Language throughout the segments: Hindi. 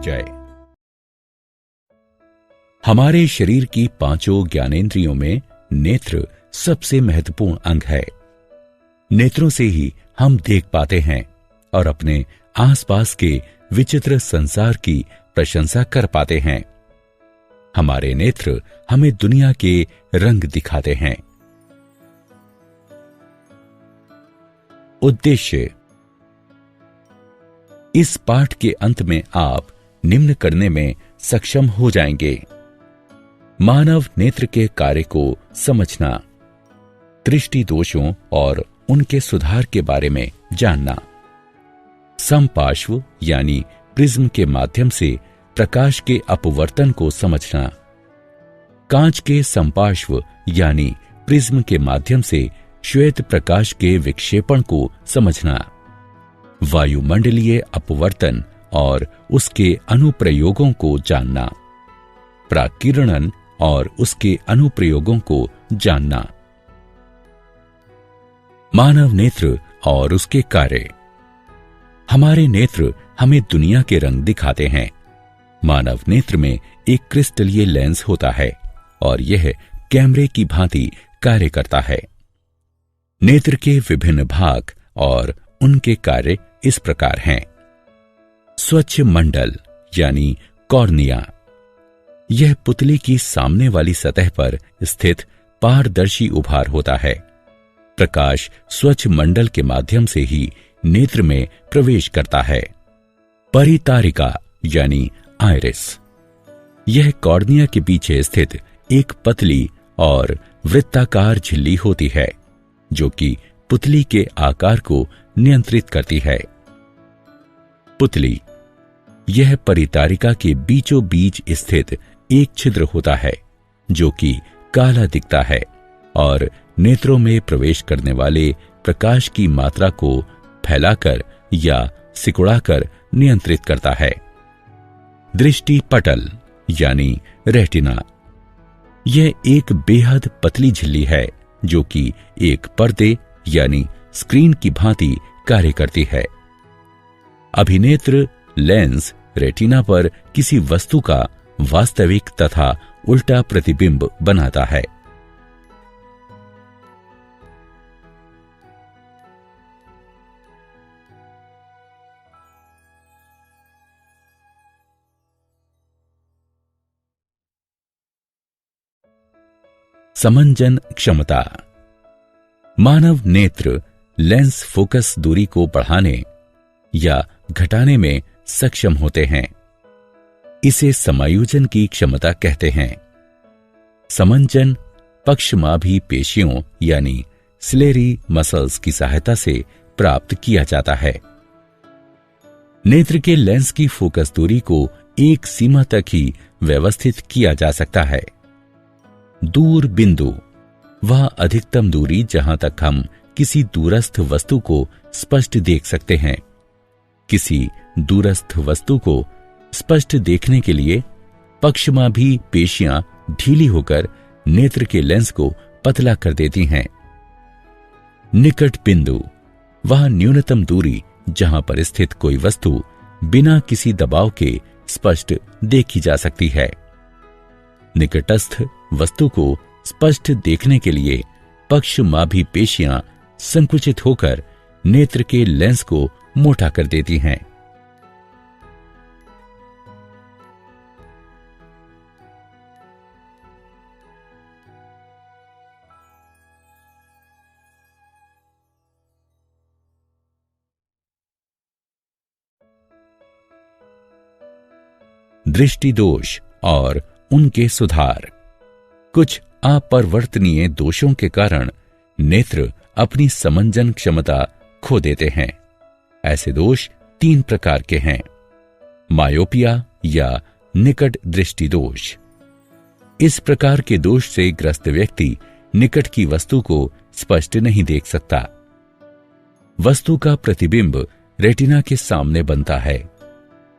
परिचय। हमारे शरीर की पांचों ज्ञानेंद्रियों में नेत्र सबसे महत्वपूर्ण अंग है। नेत्रों से ही हम देख पाते हैं और अपने आसपास के विचित्र संसार की प्रशंसा कर पाते हैं। हमारे नेत्र हमें दुनिया के रंग दिखाते हैं। उद्देश्य। इस पाठ के अंत में आप निम्न करने में सक्षम हो जाएंगे: मानव नेत्र के कार्य को समझना, दृष्टि दोषों और उनके सुधार के बारे में जानना, समपार्श्व यानी प्रिज्म के माध्यम से प्रकाश के अपवर्तन को समझना, कांच के समपार्श्व यानी प्रिज्म के माध्यम से श्वेत प्रकाश के विक्षेपण को समझना, वायुमंडलीय अपवर्तन और उसके अनुप्रयोगों को जानना, प्राकिरणन और उसके अनुप्रयोगों को जानना। मानव नेत्र और उसके कार्य। हमारे नेत्र हमें दुनिया के रंग दिखाते हैं। मानव नेत्र में एक क्रिस्टलीय लेंस होता है और यह कैमरे की भांति कार्य करता है। नेत्र के विभिन्न भाग और उनके कार्य इस प्रकार हैं: स्वच्छ मंडल यानी कॉर्निया, यह पुतली की सामने वाली सतह पर स्थित पारदर्शी उभार होता है। प्रकाश स्वच्छ मंडल के माध्यम से ही नेत्र में प्रवेश करता है। परितारिका यानी आइरिस, यह कॉर्निया के पीछे स्थित एक पतली और वृत्ताकार झिल्ली होती है जो कि पुतली के आकार को नियंत्रित करती है। पुतली, यह परितारिका के बीचों बीच स्थित एक छिद्र होता है जो कि काला दिखता है और नेत्रों में प्रवेश करने वाले प्रकाश की मात्रा को फैलाकर या सिकुड़ाकर नियंत्रित करता है। दृष्टि पटल यानी रेटिना, यह एक बेहद पतली झिल्ली है जो कि एक पर्दे यानी स्क्रीन की भांति कार्य करती है। अभिनेत्र लेंस रेटिना पर किसी वस्तु का वास्तविक तथा उल्टा प्रतिबिंब बनाता है। समंजन क्षमता। मानव नेत्र लेंस फोकस दूरी को बढ़ाने या घटाने में सक्षम होते हैं। इसे समायोजन की क्षमता कहते हैं। समंजन पक्षमाभी पेशियों यानी सिलेरी मसल्स की सहायता से प्राप्त किया जाता है। नेत्र के लेंस की फोकस दूरी को एक सीमा तक ही व्यवस्थित किया जा सकता है। दूर बिंदु, वह अधिकतम दूरी जहां तक हम किसी दूरस्थ वस्तु को स्पष्ट देख सकते हैं। किसी दूरस्थ वस्तु को स्पष्ट देखने के लिए पक्षमाभी पेशियां ढीली होकर नेत्र के लेंस को पतला कर देती हैं। निकट बिंदु, वह न्यूनतम दूरी जहां पर स्थित कोई वस्तु बिना किसी दबाव के स्पष्ट देखी जा सकती है। निकटस्थ वस्तु को स्पष्ट देखने के लिए पक्षमाभी पेशियां संकुचित होकर नेत्र के लेंस को मोटा कर देती हैं। दृष्टि दोष और उनके सुधार। कुछ अपरिवर्तनीय दोषों के कारण नेत्र अपनी समंजन क्षमता खो देते हैं। ऐसे दोष 3 प्रकार के हैं: मायोपिया या निकट दृष्टि दोष। इस प्रकार के दोष से ग्रस्त व्यक्ति निकट की वस्तु को स्पष्ट नहीं देख सकता। वस्तु का प्रतिबिंब रेटिना के सामने बनता है।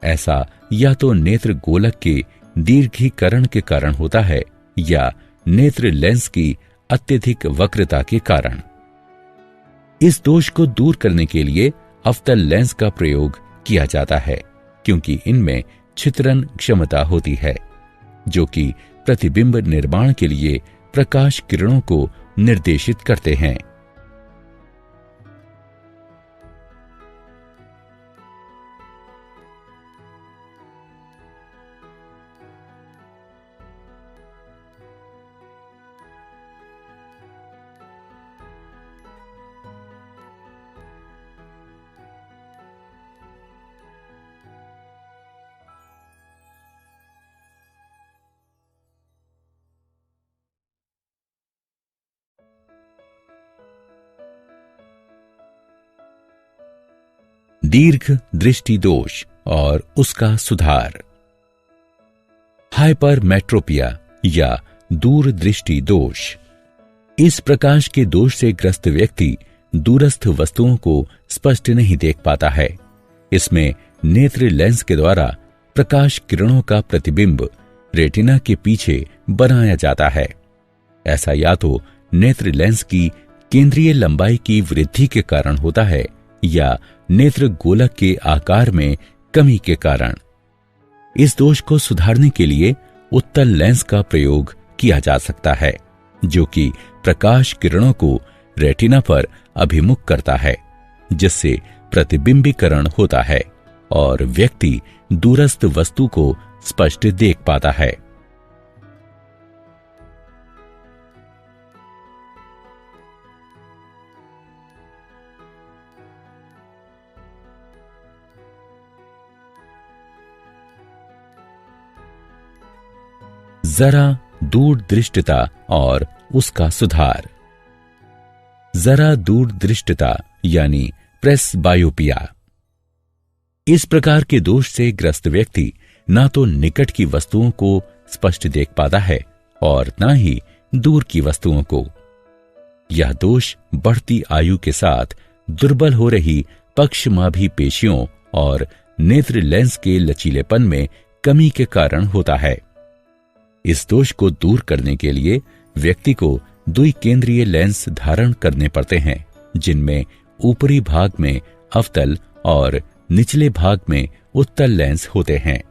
ऐसा या तो नेत्र गोलक के दीर्घीकरण के कारण होता है या नेत्र लेंस की अत्यधिक वक्रता के कारण। इस दोष को दूर करने के लिए अवतल लेंस का प्रयोग किया जाता है, क्योंकि इनमें छितरन क्षमता होती है, जो कि प्रतिबिंब निर्माण के लिए प्रकाश किरणों को निर्देशित करते हैं। दीर्घ दृष्टि दोष और उसका सुधार। हाइपरमेट्रोपिया या दूर दृष्टि दोष। इस प्रकाश के दोष से ग्रस्त व्यक्ति दूरस्थ वस्तुओं को स्पष्ट नहीं देख पाता है। इसमें नेत्र लेंस के द्वारा प्रकाश किरणों का प्रतिबिंब रेटिना के पीछे बनाया जाता है। ऐसा या तो नेत्र लेंस की केंद्रीय लंबाई की वृद्धि के कारण होता है या नेत्र गोलक के आकार में कमी के कारण। इस दोष को सुधारने के लिए उत्तल लेंस का प्रयोग किया जा सकता है, जो कि प्रकाश किरणों को रेटिना पर अभिमुख करता है, जिससे प्रतिबिंबीकरण होता है और व्यक्ति दूरस्थ वस्तु को स्पष्ट देख पाता है। जरा दूरदृष्टता और उसका सुधार। जरा दूरदृष्टता यानी प्रेसबायोपिया। इस प्रकार के दोष से ग्रस्त व्यक्ति ना तो निकट की वस्तुओं को स्पष्ट देख पाता है और ना ही दूर की वस्तुओं को। यह दोष बढ़ती आयु के साथ दुर्बल हो रही पक्षमाभी पेशियों और नेत्र लेंस के लचीलेपन में कमी के कारण होता है। इस दोष को दूर करने के लिए व्यक्ति को द्विकेंद्रीय लेंस धारण करने पड़ते हैं, जिनमें ऊपरी भाग में अवतल और निचले भाग में उत्तल लेंस होते हैं।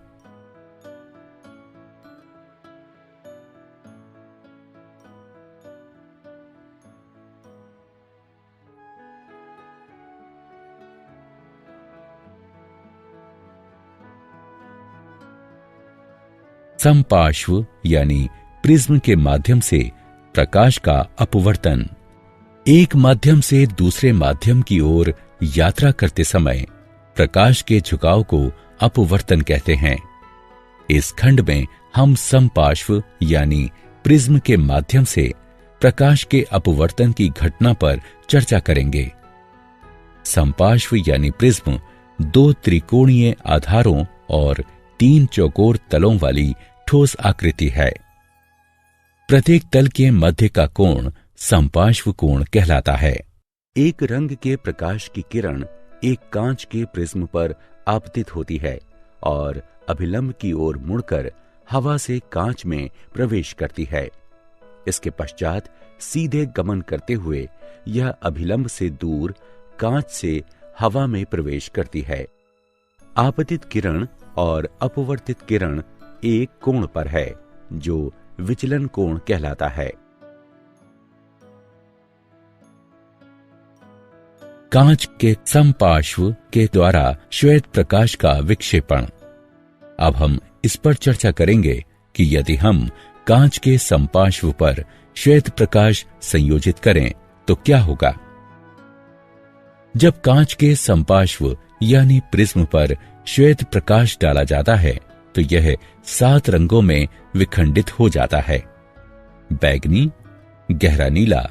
समपार्श्व यानी प्रिज्म के माध्यम से प्रकाश का अपवर्तन। एक माध्यम से दूसरे माध्यम की ओर यात्रा करते समय प्रकाश के झुकाव को अपवर्तन कहते हैं। इस खंड में हम समपार्श्व यानी प्रिज्म के माध्यम से प्रकाश के अपवर्तन की घटना पर चर्चा करेंगे। समपार्श्व यानी प्रिज्म दो त्रिकोणीय आधारों और तीन चौकोर तलों वाली ठोस आकृति है। प्रत्येक तल के मध्य का कोण समपार्श्व कोण कहलाता है। एक रंग के प्रकाश की किरण एक कांच के प्रिज्म पर आपतित होती है और अभिलंब की ओर मुड़कर हवा से कांच में प्रवेश करती है। इसके पश्चात सीधे गमन करते हुए यह अभिलंब से दूर कांच से हवा में प्रवेश करती है। आपतित किरण और अपवर्तित किरण एक कोण पर है, जो विचलन कोण कहलाता है। कांच के समपार्श्व के द्वारा श्वेत प्रकाश का विक्षेपण। अब हम इस पर चर्चा करेंगे कि यदि हम कांच के समपार्श्व पर श्वेत प्रकाश संयोजित करें तो क्या होगा। जब कांच के समपार्श्व यानी प्रिज्म पर श्वेत प्रकाश डाला जाता है तो यह 7 रंगों में विखंडित हो जाता है। बैगनी, गहरा नीला,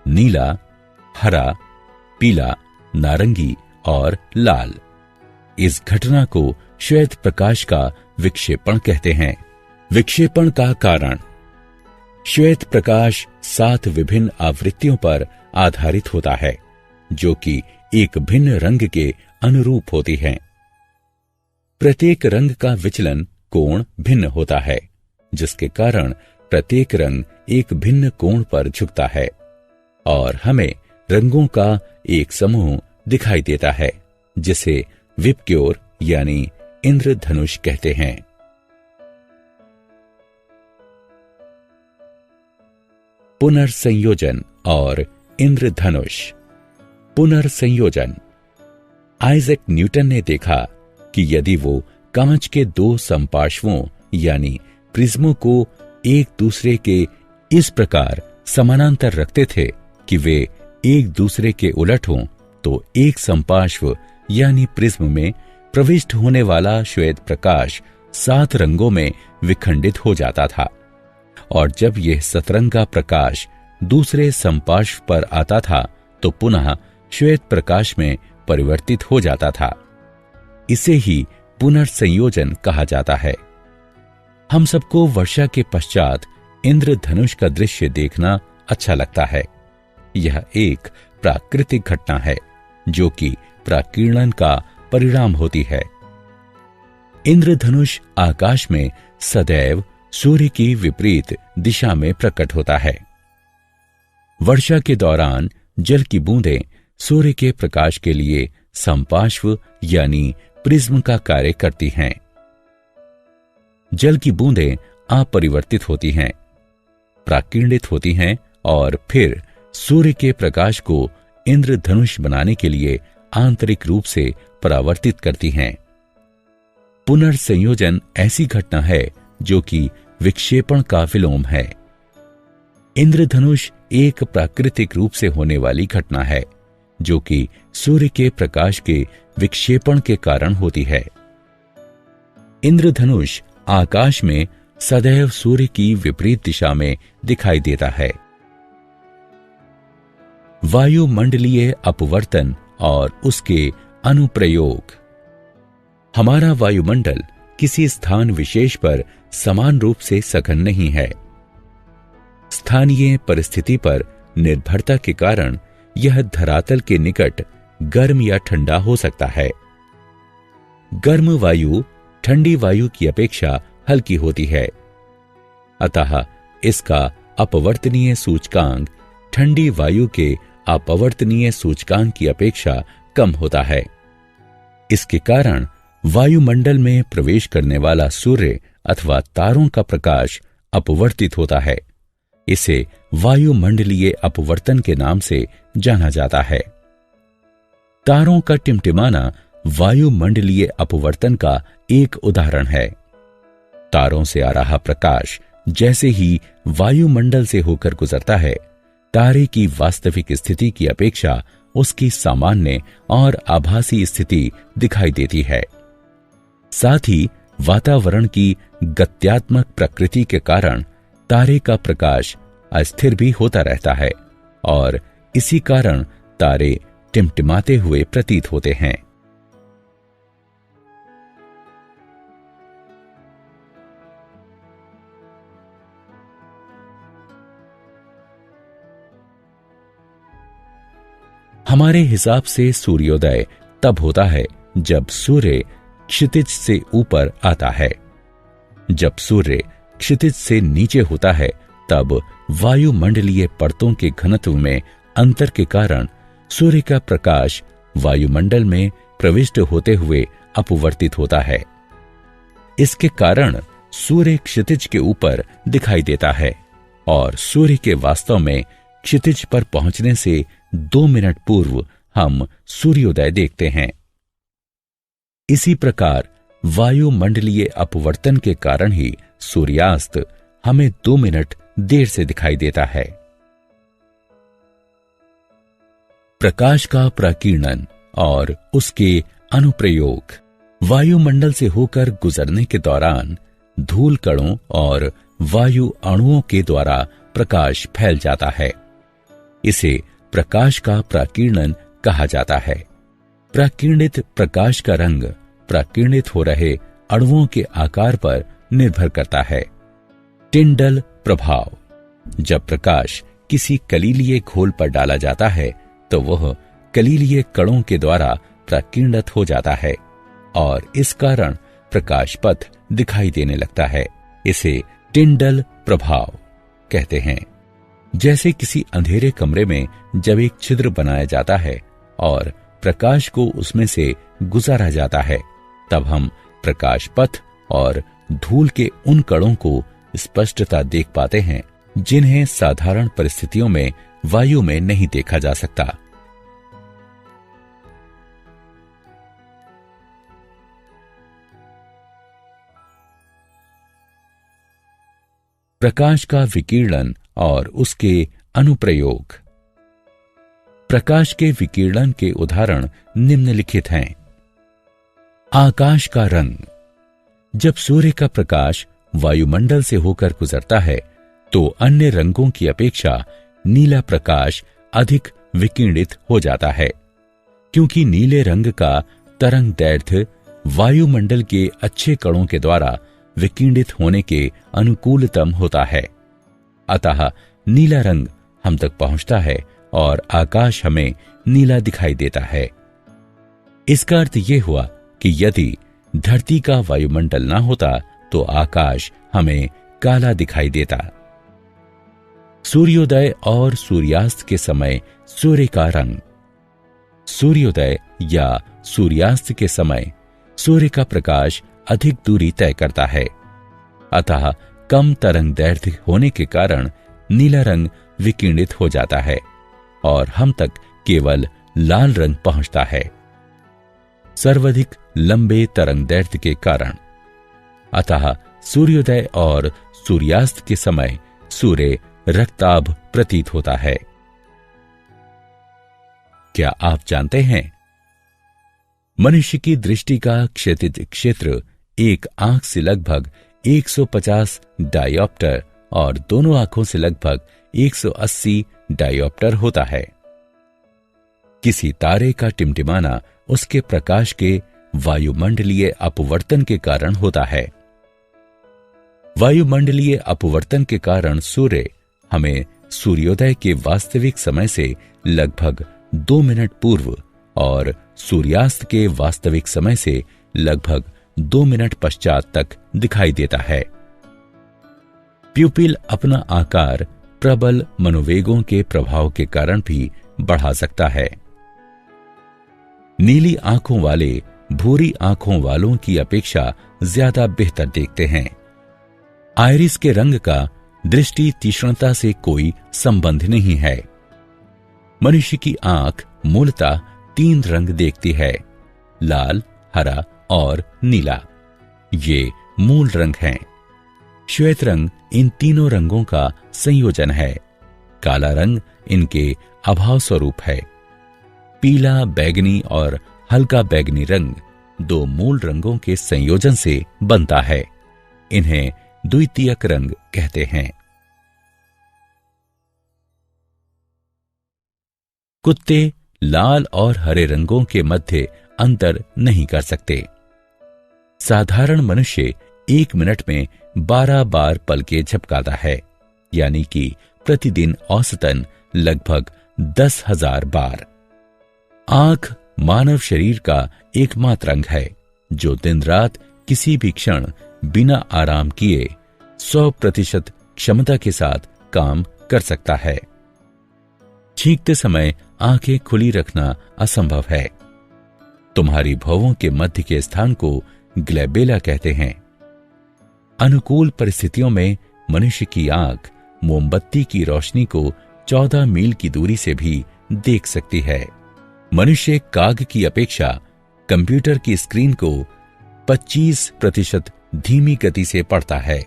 नीला, हरा, पीला, नारंगी और लाल। इस घटना को श्वेत प्रकाश का विक्षेपण कहते हैं। विक्षेपण का कारण। श्वेत प्रकाश 7 विभिन्न आवृत्तियों पर आधारित होता है, जो कि एक भिन्न रंग के अनुरूप होती हैं। प्रत्येक रंग का विचलन कोण भिन्न होता है, जिसके कारण प्रत्येक रंग एक भिन्न कोण पर झुकता है और हमें रंगों का एक समूह दिखाई देता है, जिसे विबग्योर यानी इंद्रधनुष कहते हैं। पुनर्संयोजन और इंद्रधनुष। पुनर्संयोजन। आइजैक न्यूटन ने देखा कि यदि वो कांच के दो समपार्श्वों यानी प्रिज्मों को एक दूसरे के इस प्रकार समानांतर रखते थे कि वे एक दूसरे के उलट हों, तो एक समपार्श्व यानी प्रिज्म में प्रविष्ट होने वाला श्वेत प्रकाश 7 रंगों में विखंडित हो जाता था, और जब यह सतरंगा प्रकाश दूसरे समपार्श्व पर आता था तो पुनः श्वेत प्रकाश में परिवर्तित हो जाता था। इसे ही पुनर्संयोजन कहा जाता है। हम सबको वर्षा के पश्चात इंद्रधनुष का दृश्य देखना अच्छा लगता है। यह एक प्राकृतिक घटना है जो कि प्राकीर्णन का परिणाम होती है। इंद्रधनुष आकाश में सदैव सूर्य की विपरीत दिशा में प्रकट होता है। वर्षा के दौरान जल की बूंदें सूर्य के प्रकाश के लिए समपार्श्व यानी प्रिज्म का कार्य करती हैं। जल की बूंदें अपरिवर्तित होती हैं, प्राकीर्णित होती हैं और फिर सूर्य के प्रकाश को इंद्रधनुष बनाने के लिए आंतरिक रूप से परावर्तित करती हैं। पुनर्संयोजन ऐसी घटना है जो कि विक्षेपण का विलोम है। इंद्रधनुष एक प्राकृतिक रूप से होने वाली घटना है जो कि सूर्य के प्रकाश के विक्षेपण के कारण होती है। इंद्रधनुष आकाश में सदैव सूर्य की विपरीत दिशा में दिखाई देता है। वायुमंडलीय अपवर्तन और उसके अनुप्रयोग। हमारा वायुमंडल किसी स्थान विशेष पर समान रूप से सघन नहीं है। स्थानीय परिस्थिति पर निर्भरता के कारण यह धरातल के निकट गर्म या ठंडा हो सकता है। गर्म वायु ठंडी वायु की अपेक्षा हल्की होती है, अतः इसका अपवर्तनीय सूचकांक ठंडी वायु के अपवर्तनीय सूचकांक की अपेक्षा कम होता है। इसके कारण वायुमंडल में प्रवेश करने वाला सूर्य अथवा तारों का प्रकाश अपवर्तित होता है। इसे वायुमंडलीय अपवर्तन के नाम से जाना जाता है। तारों का टिमटिमाना वायुमंडलीय अपवर्तन का एक उदाहरण है। तारों से आ रहा प्रकाश जैसे ही वायुमंडल से होकर गुजरता है, तारे की वास्तविक स्थिति की अपेक्षा उसकी सामान्य और आभासी स्थिति दिखाई देती है। साथ ही वातावरण की गत्यात्मक प्रकृति के कारण तारे का प्रकाश अस्थिर भी होता रहता है और इसी कारण तारे टिमटिमाते हुए प्रतीत होते हैं। हमारे हिसाब से सूर्योदय तब होता है जब सूर्य क्षितिज से ऊपर आता है। जब सूर्य क्षितिज से नीचे होता है तब वायुमंडलीय परतों के घनत्व में अंतर के कारण सूर्य का प्रकाश वायुमंडल में प्रविष्ट होते हुए अपवर्तित होता है। इसके कारण सूर्य क्षितिज के ऊपर दिखाई देता है और सूर्य के वास्तव में क्षितिज पर पहुंचने से 2 मिनट पूर्व हम सूर्योदय देखते हैं। इसी प्रकार वायुमंडलीय अपवर्तन के कारण ही सूर्यास्त हमें 2 मिनट देर से दिखाई देता है। प्रकाश का प्राकीर्णन और उसके अनुप्रयोग। वायुमंडल से होकर गुजरने के दौरान धूल कणों और वायु अणुओं के द्वारा प्रकाश फैल जाता है। इसे प्रकाश का प्राकीर्णन कहा जाता है। प्राकीर्णित प्रकाश का रंग प्राकीर्णित हो रहे अणुओं के आकार पर निर्भर करता है। टिंडल प्रभाव। जब प्रकाश किसी कलीलीय घोल पर डाला जाता है तो वह कलीलीय कणों के द्वारा प्राकीर्णित हो जाता है और इस कारण प्रकाश पथ दिखाई देने लगता है। इसे टिंडल प्रभाव कहते हैं। जैसे किसी अंधेरे कमरे में जब एक छिद्र बनाया जाता है और प्रकाश को उसमें से गुजारा जाता है, तब हम प्रकाश पथ और धूल के उन कणों को स्पष्टता देख पाते हैं जिन्हें साधारण परिस्थितियों में वायु में नहीं देखा जा सकता। प्रकाश का विकिरण और उसके अनुप्रयोग। प्रकाश के विकिरण के उदाहरण निम्नलिखित हैं। आकाश का रंग। जब सूर्य का प्रकाश वायुमंडल से होकर गुजरता है तो अन्य रंगों की अपेक्षा नीला प्रकाश अधिक विकिरणित हो जाता है, क्योंकि नीले रंग का तरंगदैर्घ्य वायुमंडल के अच्छे कणों के द्वारा विकिरणित होने के अनुकूलतम होता है। अतः नीला रंग हम तक पहुंचता है और आकाश हमें नीला दिखाई देता है। इसका अर्थ यह हुआ कि यदि धरती का वायुमंडल ना होता तो आकाश हमें काला दिखाई देता। सूर्योदय और सूर्यास्त के समय सूर्य का रंग। सूर्योदय या सूर्यास्त के समय सूर्य का प्रकाश अधिक दूरी तय करता है, अतः कम तरंगदैर्घ्य होने के कारण नीला रंग विकिरणित हो जाता है और हम तक केवल लाल रंग पहुंचता है, सर्वाधिक लंबे तरंगदैर्घ्य के कारण। अतः सूर्योदय और सूर्यास्त के समय सूर्य रक्ताभ प्रतीत होता है। क्या आप जानते हैं, मनुष्य की दृष्टि का क्षैतिज क्षेत्र एक आंख से लगभग 150 डायोप्टर और दोनों आंखों से लगभग 180 डायोप्टर होता है। किसी तारे का टिमटिमाना उसके प्रकाश के वायुमंडलीय अपवर्तन के कारण होता है। वायुमंडलीय अपवर्तन के कारण सूर्य हमें सूर्योदय के वास्तविक समय से लगभग 2 मिनट पूर्व और सूर्यास्त के वास्तविक समय से लगभग 2 मिनट पश्चात तक दिखाई देता है। प्यूपिल अपना आकार प्रबल मनोवेगों के प्रभाव के कारण भी बढ़ा सकता है। नीली आंखों वाले भूरी आंखों वालों की अपेक्षा ज्यादा बेहतर देखते हैं। आइरिस के रंग का दृष्टि तीक्ष्णता से कोई संबंध नहीं है। मनुष्य की आंख मूलतः 3 रंग देखती है, लाल, हरा और नीला। ये मूल रंग हैं। श्वेत रंग इन तीनों रंगों का संयोजन है। काला रंग इनके अभाव स्वरूप है। पीला, बैगनी और हल्का बैगनी रंग 2 मूल रंगों के संयोजन से बनता है। इन्हें द्वितीयक रंग कहते हैं। कुत्ते लाल और हरे रंगों के मध्य अंतर नहीं कर सकते। साधारण मनुष्य 1 मिनट में 12 बार पलकें झपकाता है, यानी कि प्रतिदिन औसतन लगभग 10,000 बार। आंख मानव शरीर का एकमात्र अंग है जो दिन रात किसी भी क्षण बिना आराम किए 100% क्षमता के साथ काम कर सकता है। छींकते समय आंखें खुली रखना असंभव है। तुम्हारी भौहों के मध्य के स्थान को ग्लैबेला कहते हैं। अनुकूल परिस्थितियों में मनुष्य की आंख मोमबत्ती की रोशनी को 14 मील की दूरी से भी देख सकती है। मनुष्य काग की अपेक्षा कंप्यूटर की स्क्रीन को 25% धीमी गति से पढ़ता है।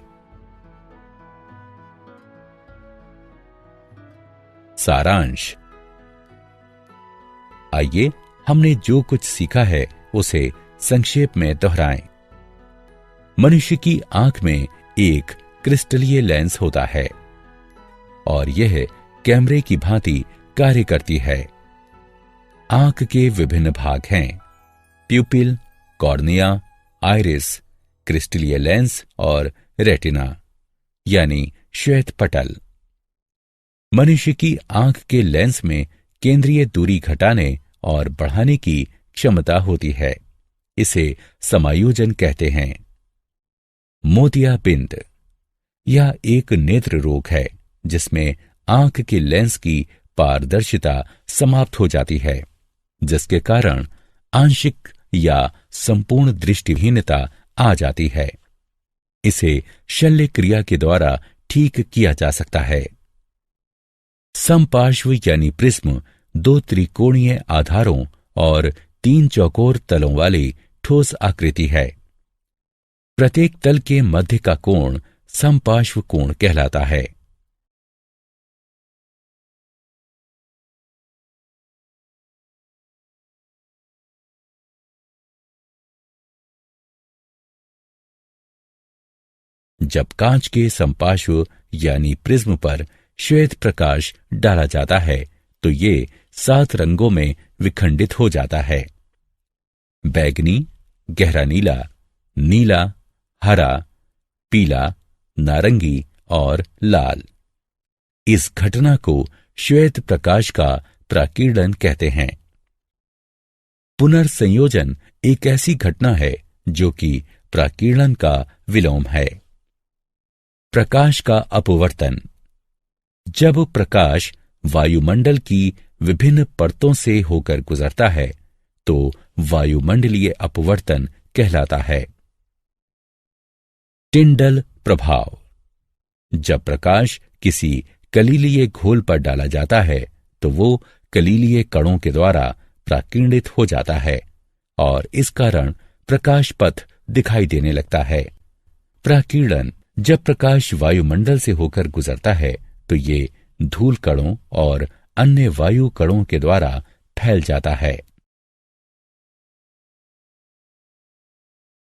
सारांश। आइए हमने जो कुछ सीखा है उसे संक्षेप में दोहराएं। मनुष्य की आंख में एक क्रिस्टलीय लेंस होता है और यह कैमरे की भांति कार्य करती है। आंख के विभिन्न भाग हैं: प्यूपिल, कॉर्निया, आइरिस, क्रिस्टलीय लेंस और रेटिना यानी श्वेत पटल। मनुष्य की आंख के लेंस में केंद्रीय दूरी घटाने और बढ़ाने की क्षमता होती है। इसे समायोजन कहते हैं। मोतियाबिंद यह एक नेत्र रोग है जिसमें आंख के लेंस की पारदर्शिता समाप्त हो जाती है, जिसके कारण आंशिक या संपूर्ण दृष्टिहीनता आ जाती है। इसे शल्य क्रिया के द्वारा ठीक किया जा सकता है। समपार्श्व यानी प्रिज्म दो त्रिकोणीय आधारों और तीन चौकोर तलों वाली ठोस आकृति है। प्रत्येक तल के मध्य का कोण समपार्श्व कोण कहलाता है। जब कांच के समपार्श्व यानी प्रिज्म पर श्वेत प्रकाश डाला जाता है तो ये 7 रंगों में विखंडित हो जाता है। बैगनी, गहरा नीला, नीला, हरा, पीला, नारंगी और लाल। इस घटना को श्वेत प्रकाश का प्राकीर्णन कहते हैं। पुनर्संयोजन एक ऐसी घटना है जो कि प्राकीर्णन का विलोम है। प्रकाश का अपवर्तन। जब प्रकाश वायुमंडल की विभिन्न परतों से होकर गुजरता है तो वायुमंडलीय अपवर्तन कहलाता है। टिंडल प्रभाव। जब प्रकाश किसी कलीलीय घोल पर डाला जाता है तो वो कलीलीय कणों के द्वारा प्राकीर्णित हो जाता है और इस कारण प्रकाश पथ दिखाई देने लगता है। प्राकीर्णन। जब प्रकाश वायुमंडल से होकर गुजरता है तो ये धूल कणों और अन्य वायु कणों के द्वारा फैल जाता है।